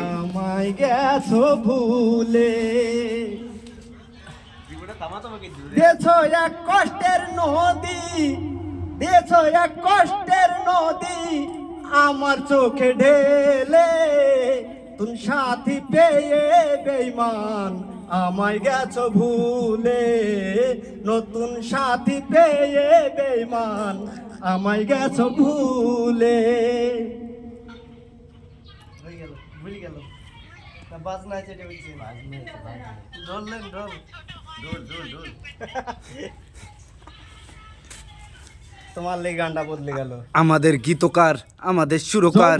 আমায় গেছো ভুলে দেছো এক কষ্টের নদী, দেছো এক কষ্টের নদী আমার চোখে ঢেলে। তুমি সাথী পেয়ে বেঈমান আমায় গেছো ভুলে, নতুন সাথী পেয়ে বেঈমান আমায় গেছো ভুলে। ভুলে গেল বাজনা আছে, এটা হচ্ছে ঢোল ঢোল ঢোল ঢোল ঢোল। তোমার লেগে গানটা বদলে গেল। আমাদের গীতকার, আমাদের সুরকার।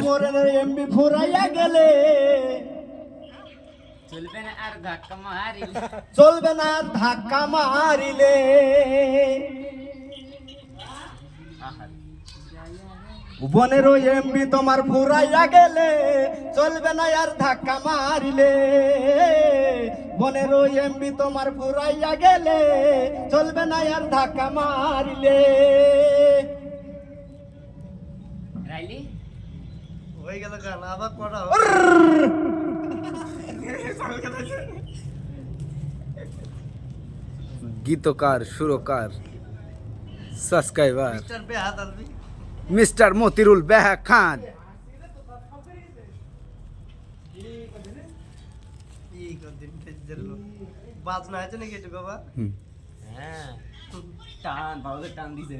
এমবি ফুরাইয়া গেলে চলবে না আর ধাক্কা মারিলে, চলবে না আর ধাক্কা মারিলে। বনেরও এমবি তোমার ফুরাইয়া গেলে চলবে না আর ধাক্কা মারিলে। বনেরও এমবি তোমার ফুরাইয়া গেলে চলবে না আর ধাক্কা মারিলে। রাইলি হয়ে গেল গান, আবার করা গীতকার, সুরকার, সাবস্ক্রাইবার মিস্টার বেহাত আলবি, মিস্টার মতিরুল বেহা খান। বাজনা আছে নাকি একটু বাবা? হ্যাঁ টান ভালো টান দিছে